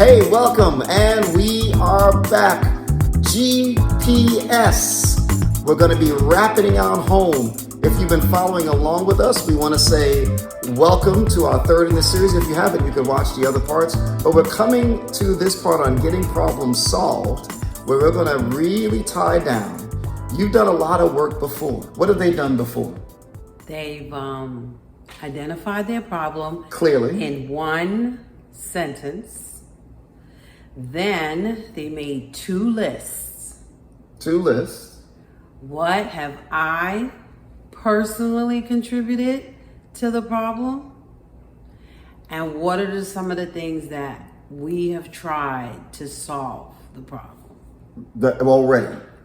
Hey, welcome, and we are back. GPS. We're going to be wrapping on home. If you've been following along with us, we want to say welcome to our third in the series. If you haven't, you can watch the other parts. But we're coming to this part on getting problems solved, where we're going to really tie down. You've done a lot of work before. What have they done before? They've identified their problem Clearly. in one sentence. Then they made two lists. Two lists. What have I personally contributed to the problem? And what are some of the things that we have tried to solve the problem?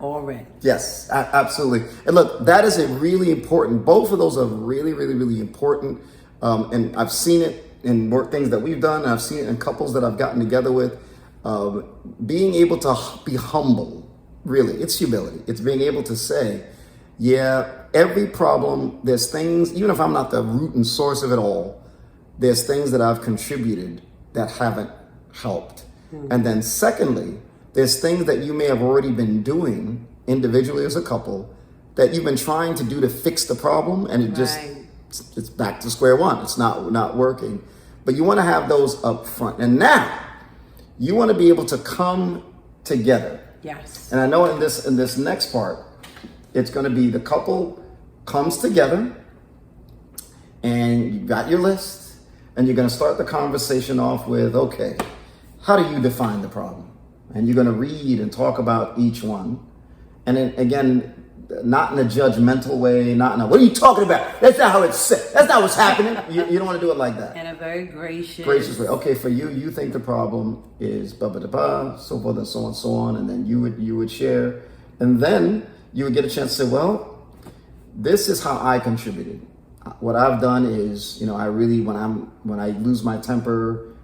Already. Yes, absolutely. And look, that is a really important, both of those are really, really, really important. And I've seen it in work things that we've done. And I've seen it in couples that I've gotten together with. Being able to be humble, really, it's humility. It's being able to say, yeah, every problem, there's things, even if I'm not the root and source of it all, there's things that I've contributed that haven't helped. Mm-hmm. And then secondly, there's things that you may have already been doing individually as a couple that you've been trying to do to fix the problem, and it's back to square one. It's not working. But you want to have those up front. And now you want to be able to come together. Yes. And I know in this next part, it's going to be the couple comes together and you got your list and you're going to start the conversation off with, okay, how do you define the problem? And you're going to read and talk about each one. And then again, not in a judgmental way, not in a, what are you talking about? That's not how it's said. That's not what's happening. You don't want to do it like that. In a very gracious way. Okay, for you think the problem is blah, blah, blah, blah, so forth and so on, so on. And then you would share. And then you would get a chance to say, well, this is how I contributed. What I've done is, I really, when I lose my temper,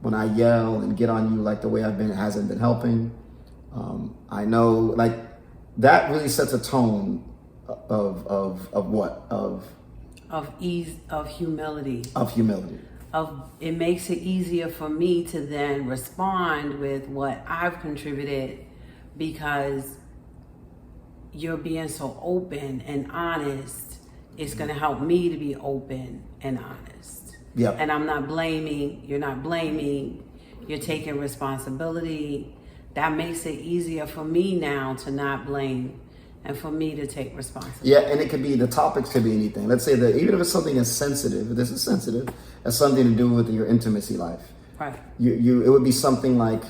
when I yell and get on you like the way I've been, it hasn't been helping. I know, like, that really sets a tone of what? Of ease, of humility. It makes it easier for me to then respond with what I've contributed, because you're being so open and honest. It's going to help me to be open and honest. Yep. And I'm not blaming, you're not blaming, you're taking responsibility. That makes it easier for me now to not blame and for me to take responsibility. Yeah, and it could be, the topics could be anything. Let's say that even if it's something as sensitive, this is sensitive, has something to do with your intimacy life. Right. It would be something like,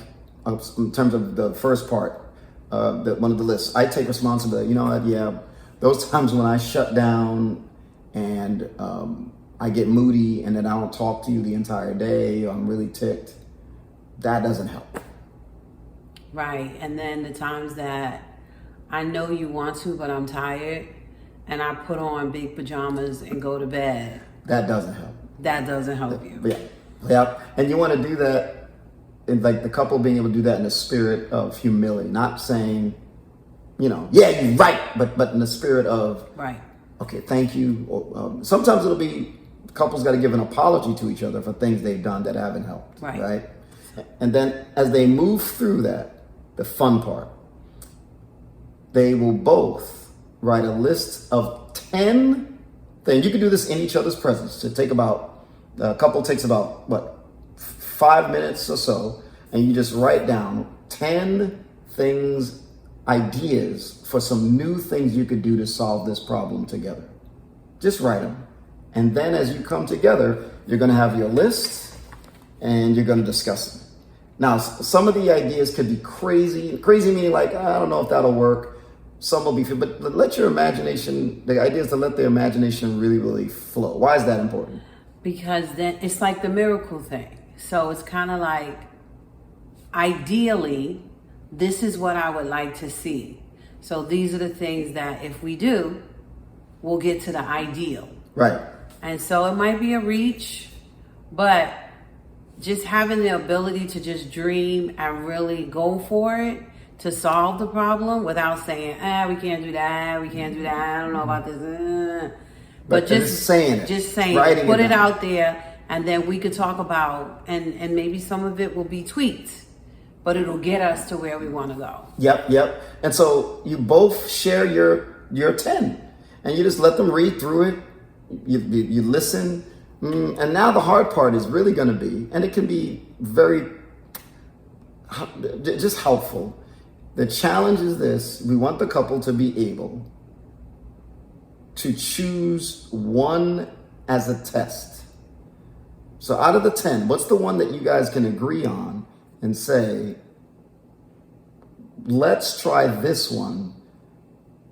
in terms of the first part, one of the lists, I take responsibility. You know what? Yeah, those times when I shut down and I get moody and then I don't talk to you the entire day, or I'm really ticked, that doesn't help. Right. And then the times that I know you want to, but I'm tired, and I put on big pajamas and go to bed. That doesn't help. That doesn't help you. Yeah. And you want to do that, in like the couple being able to do that in the spirit of humility, not saying, yeah, you're right, but in the spirit of, right. Okay, thank you. Or, sometimes it'll be couples got to give an apology to each other for things they've done that haven't helped. Right. And then as they move through that, the fun part, they will both write a list of 10 things. You can do this in each other's presence. A couple takes about 5 minutes or so, and you just write down 10 things, ideas for some new things you could do to solve this problem together. Just write them. And then as you come together, you're going to have your list and you're going to discuss them. Now, some of the ideas could be crazy meaning like, I don't know if that'll work. Some will be, but let your imagination, the idea is to let the imagination really, really flow. Why is that important? Because then it's like the miracle thing. So it's kind of like, ideally, this is what I would like to see. So these are the things that if we do, we'll get to the ideal. Right. And so it might be a reach, but just having the ability to just dream and really go for it to solve the problem without saying, we can't do that, I don't know about this. But just saying it. Just saying it. Put it out there And then we could talk about, and maybe some of it will be tweaked, but it'll get us to where we want to go. Yep. And so you both share your 10, and you just let them read through it. You listen. And now the hard part is really going to be, and it can be very just helpful. The challenge is this: we want the couple to be able to choose one as a test. So out of the 10, what's the one that you guys can agree on and say, let's try this one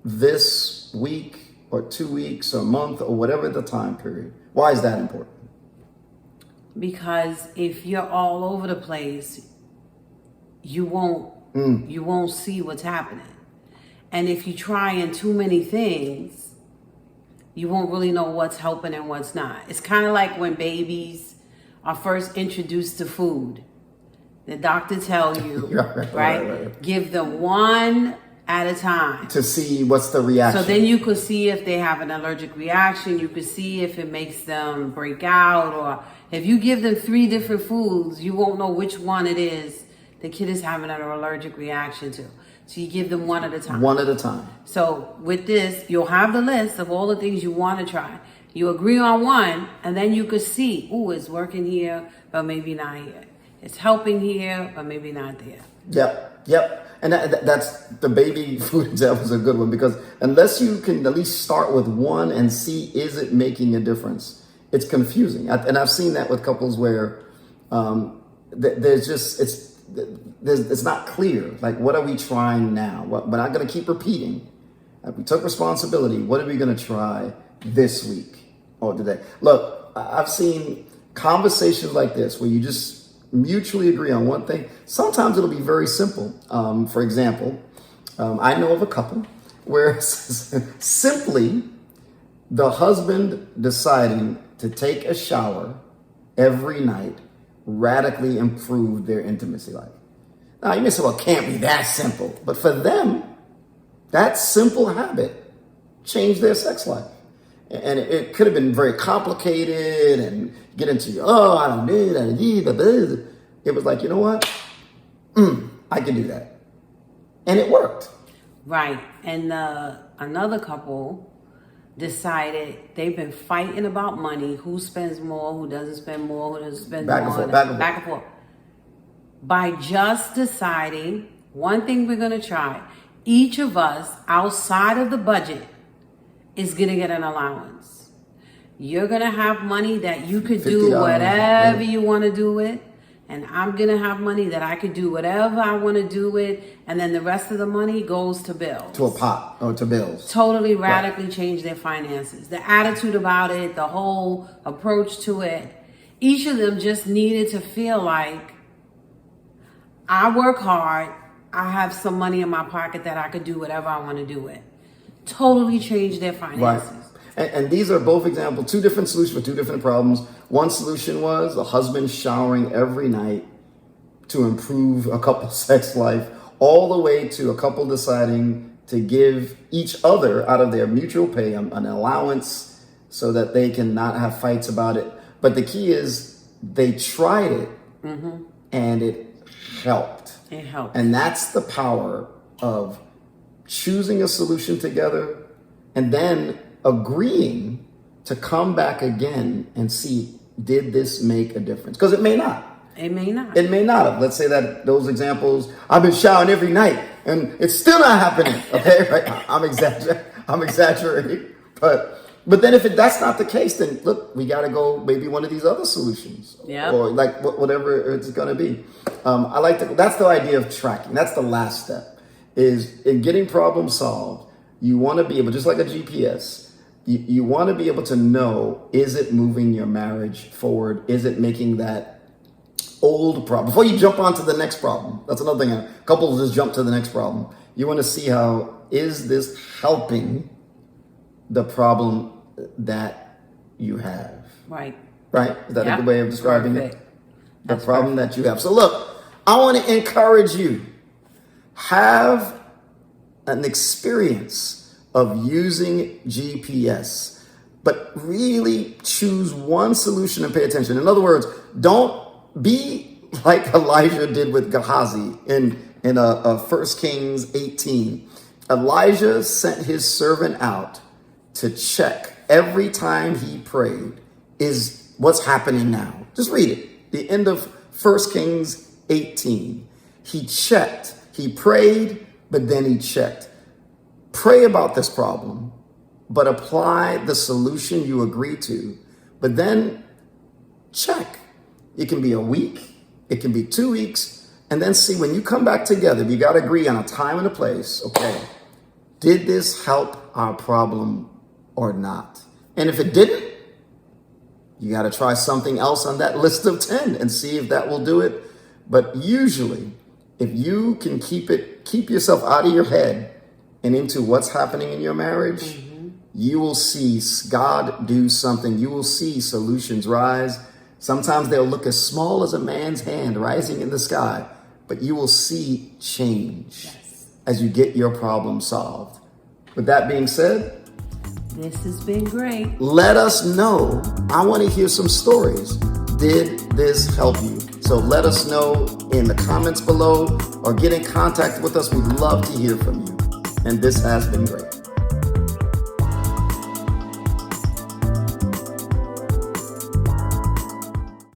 this week or 2 weeks or a month or whatever the time period? Why is that important? Because if you're all over the place, you won't see what's happening. And if you try in too many things, you won't really know what's helping and what's not. It's kind of like when babies are first introduced to food. The doctor tells you, right? Give them one at a time to see what's the reaction. So then you could see if they have an allergic reaction. You could see if it makes them break out, or if you give them 3 different foods, you won't know which one it is the kid is having an allergic reaction to. So you give them one at a time. One at a time. So with this, you'll have the list of all the things you want to try. You agree on one, and then you could see, ooh, it's working here, but maybe not here. It's helping here, but maybe not there. Yep. And that's the baby food example is a good one, because unless you can at least start with one and see, is it making a difference? It's confusing. And I've seen that with couples where it's not clear. Like, what are we trying now? We're not going to keep repeating. We took responsibility. What are we going to try this week or today? Look, I've seen conversations like this where you just mutually agree on one thing. Sometimes it'll be very simple. For example, I know of a couple where simply the husband deciding to take a shower every night radically improved their intimacy life. Now you may say, well, it can't be that simple. But for them, that simple habit changed their sex life. And it could have been very complicated and get into, I don't need, it was like, you know what? I can do that. And it worked. Right. And another couple decided they've been fighting about money. Who spends more, who doesn't spend more, who doesn't spend more. Back and forth. By just deciding one thing we're going to try, each of us outside of the budget is going to get an allowance. You're going to have money that you could do whatever you want to do with. And I'm going to have money that I could do whatever I want to do with. And then the rest of the money goes to bills. To a pot or to bills. Totally radically change their finances. The attitude about it, the whole approach to it. Each of them just needed to feel like, I work hard. I have some money in my pocket that I could do whatever I want to do with. Totally change their finances. Right. And these are both examples, 2 different solutions for 2 different problems. One solution was the husband showering every night to improve a couple's sex life, all the way to a couple deciding to give each other out of their mutual pay an allowance so that they can not have fights about it. But the key is they tried it and it helped. It helped. And that's the power of choosing a solution together and then agreeing to come back again and see, did this make a difference? Because it may not. It may not. It may not have. Let's say that those examples, I've been showering every night and it's still not happening. Okay, right? I'm exaggerating. But then if that's not the case, then look, we got to go maybe one of these other solutions. Yeah. Or like whatever it's going to be. That's the idea of tracking. That's the last step, is in getting problems solved. You want to be able, just like a GPS, you want to be able to know, is it moving your marriage forward? Is it making that old problem? Before you jump on to the next problem, that's another thing. Couples just jump to the next problem. You want to see how, is this helping the problem that you have? Right. Is that a good way of describing it? The problem that you have. So look, I want to encourage you. Have an experience of using GPS. but really choose one solution and pay attention. In other words, don't be like Elijah did with Gehazi in 1 Kings 18. Elijah sent his servant out to check every time he prayed, is what's happening now. Just read it. The end of 1 Kings 18. He checked. He prayed, but then he checked. Pray about this problem, but apply the solution you agree to. But then check. It can be a week. It can be 2 weeks. And then see, when you come back together, you got to agree on a time and a place. Okay, did this help our problem or not? And if it didn't, you got to try something else on that list of 10 and see if that will do it. But usually, if you can keep yourself out of your head and into what's happening in your marriage, you will see God do something. You will see solutions rise. Sometimes they'll look as small as a man's hand rising in the sky, but you will see change as you get your problem solved. With that being said, this has been great. Let us know. I want to hear some stories. Did this help you? So let us know in the comments below or get in contact with us. We'd love to hear from you. And this has been great.